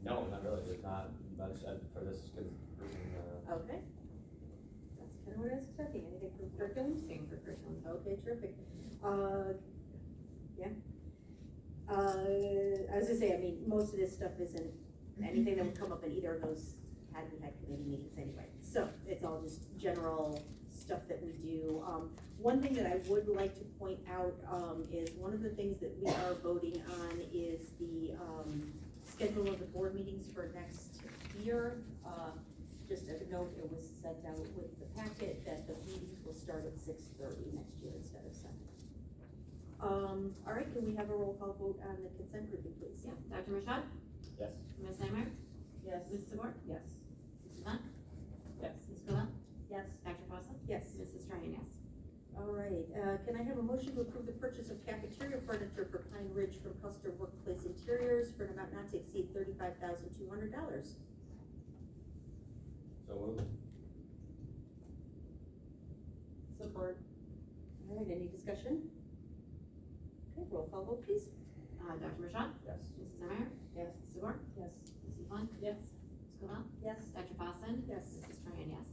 No, not really, there's not much for this, cause, Okay. That's kind of what I was expecting. Anything for curriculum? Same for curriculum. Okay, terrific. Yeah. I was gonna say, I mean, most of this stuff isn't anything that would come up in either of those had we had committee meetings anyway. So it's all just general stuff that we do. One thing that I would like to point out, is one of the things that we are voting on is the, schedule of the board meetings for next year. Just as a note, it was sent out with the packet that the meetings will start at 6:30 next year instead of 7. All right, can we have a roll call vote on the consent grouping, please? Yeah, Dr. Rashad? yes. Ms. Nymeyer? Yes. Ms. Sabor? Yes. Mrs. Bunt? Yes. Ms. Cobell? Yes. Dr. Fossil? Yes. Mrs. Ryan, yes. All right, can I have a motion to approve the purchase of cafeteria furniture for Pine Ridge from Custer Workplace Interiors for an amount not to exceed $35,200? So moved. Support. All right, any discussion? Okay, roll call vote, please. Dr. Rashad? Yes. Mrs. Nymeyer? Yes. Ms. Sabor? Yes. Mrs. Bunt? Yes. Ms. Cobell? Yes. Dr. Fossil? Yes. Mrs. Ryan, yes.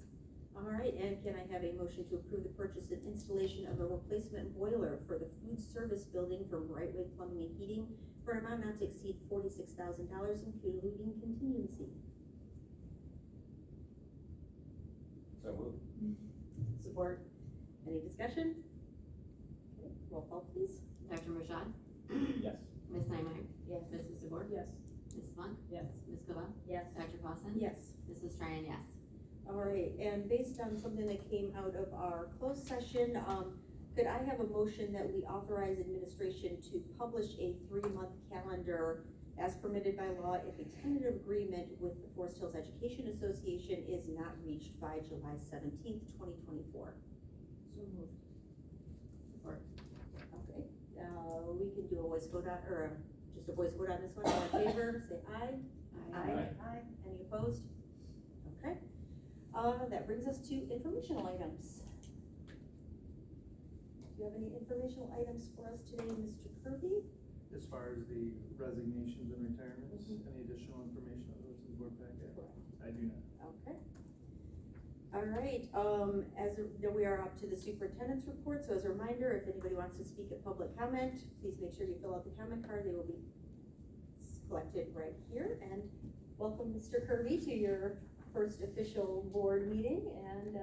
All right, and can I have a motion to approve the purchase and installation of a replacement boiler for the food service building from Brightway Plumbing and Heating for an amount not to exceed $46,000, including contingency? So moved. Support. Any discussion? Okay, roll call please. Dr. Rashad? Yes. Ms. Nymeyer? Yes. Mrs. Sabor? Yes. Mrs. Bunt? Yes. Ms. Cobell? Yes. Dr. Fossil? Yes. Mrs. Ryan, yes. All right, and based on something that came out of our closed session, could I have a motion that we authorize administration to publish a 3-month calendar as permitted by law if a tentative agreement with the Forest Hills Education Association is not reached by July 17th, 2024? So moved. Support. Okay, we can do a voice vote on, or just a voice vote on this one. All in favor, say aye. Aye. Any opposed? Okay. That brings us to informational items. Do you have any informational items for us today, Mr. Kirby? As far as the resignations and retirements, any additional information on those in the board packet? I do not. Okay. All right, we are up to the superintendent's report, so as a reminder, if anybody wants to speak at public comment, please make sure you fill out the comment card. They will be collected right here. And welcome, Mr. Kirby, to your first official board meeting, and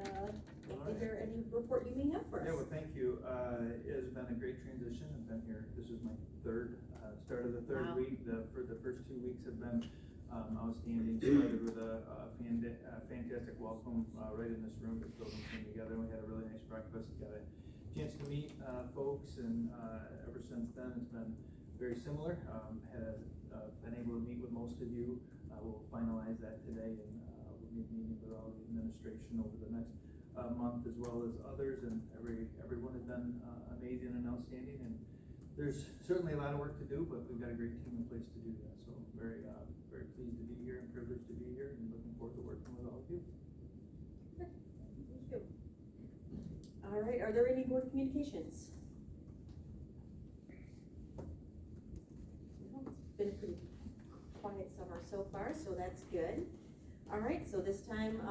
if there any report you may have for us. Yeah, well, thank you. It has been a great transition. I've been here, this is my third, start of the third week. For the first 2 weeks have been outstanding. Started with a fantastic welcome right in this room. The building came together. We had a really nice breakfast. Got a chance to meet folks, and ever since then it's been very similar. Been able to meet with most of you. We'll finalize that today, and we'll be meeting with all the administration over the next month, as well as others, and everyone has been amazing and outstanding, and there's certainly a lot of work to do, but we've got a great team in place to do that. So very pleased to be here and privileged to be here, and looking forward to working with all of you. Thank you. All right, are there any board communications? No, it's been a pretty quiet summer so far, so that's good. All right, so at this time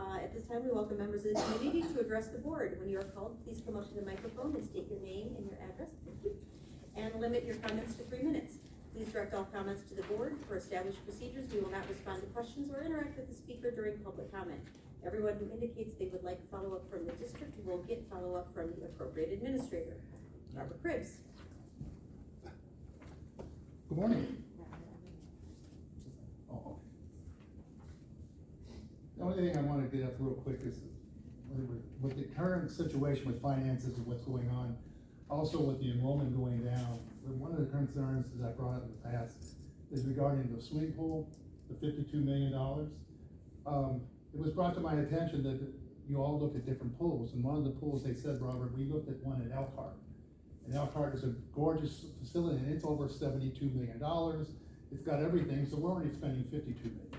we welcome members of the community to address the board. When you are called, please come up to the microphone and state your name and your address. Thank you. And limit your comments to 3 minutes. Please direct all comments to the board. For established procedures, we will not respond to questions or interact with the speaker during public comment. Everyone who indicates they would like follow-up from the district will get follow-up from the appropriate administrator. Robert Cribbs. Good morning. Oh. The only thing I want to get up real quick is with the current situation with finances and what's going on, also with the enrollment going down, one of the concerns that I brought up in the past is regarding the swimming pool, the $52 million. It was brought to my attention that you all look at different pools, and one of the pools they said, Robert, we looked at one at Elkhart. And Elkhart is a gorgeous facility, and it's over $72 million. It's got everything, so we're already spending $52 million.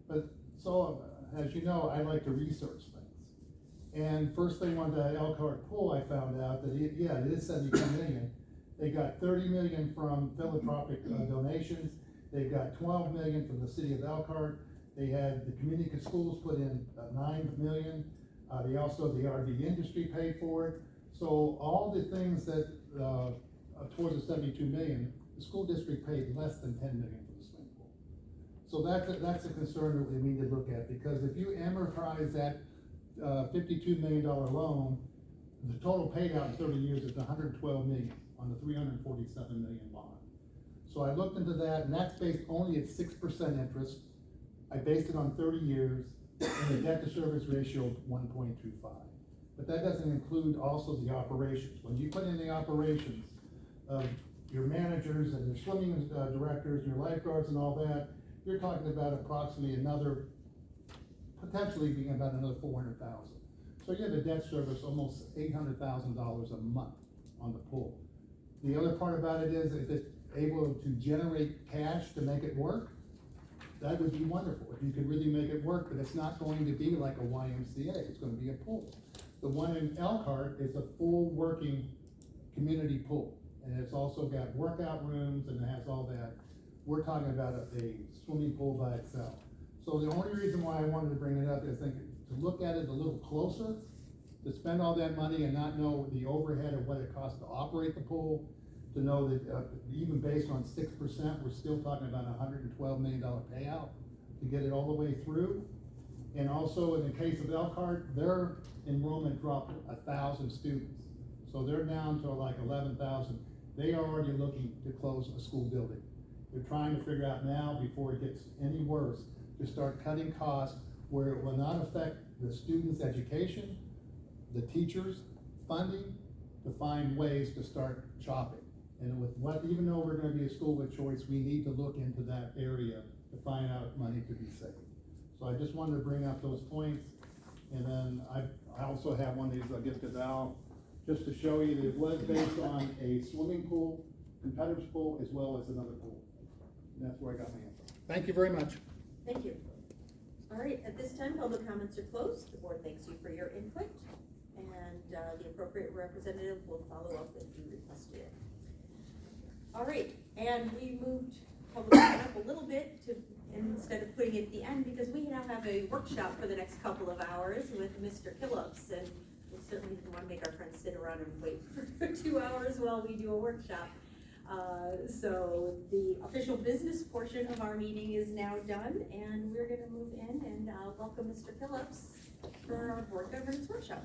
But so, as you know, I like to research things. And first thing on the Elkhart pool, I found out that it is $72 million. They got $30 million from philanthropic donations. They've got 12 million from the city of Elkhart. They had the community schools put in 9 million. They also, the RV industry paid for it. So all the things that, towards the 72 million, the school district paid less than 10 million for the swimming pool. So that's a concern that we need to look at, because if you amortize that $52 million loan, the total paid out in 30 years is 112 million on the 347 million bond. So I looked into that, and that's based only at 6% interest. I based it on 30 years, and the debt to service ratio of 1.25. But that doesn't include also the operations. When you put in the operations of your managers and your swimming directors and your lifeguards and all that, you're talking about approximately potentially being about another 400,000. So you have a debt service almost $800,000 a month on the pool. The other part about it is if it's able to generate cash to make it work, that would be wonderful, if you could really make it work, but it's not going to be like a YMCA, it's gonna be a pool. The one in Elkhart is a full working community pool, and it's also got workout rooms and it has all that. We're talking about a swimming pool by itself. So the only reason why I wanted to bring it up is to look at it a little closer, to spend all that money and not know the overhead of what it costs to operate the pool, to know that even based on 6%, we're still talking about $112 million payout to get it all the way through. And also in the case of Elkhart, their enrollment dropped 1,000 students. So they're down to like 11,000. They are already looking to close a school building. They're trying to figure out now, before it gets any worse, to start cutting costs where it will not affect the students' education, the teachers' funding, to find ways to start chopping. And with even though we're gonna be a school of choice, we need to look into that area to find out money to be saved. So I just wanted to bring up those points. And then I also have one of these I'll give to Val, just to show you that it was based on a swimming pool, competitive pool, as well as another pool. And that's where I got my answer. Thank you very much. Thank you. All right, at this time, public comments are closed. The board thanks you for your input, and the appropriate representative will follow up if you requested it. All right, and we moved public comment up a little bit to, instead of putting it at the end, because we now have a workshop for the next couple of hours with Mr. Phillips, and we certainly didn't want to make our friends sit around and wait for 2 hours while we do a workshop. So the official business portion of our meeting is now done, and we're gonna move in and welcome Mr. Phillips for our board governance workshop.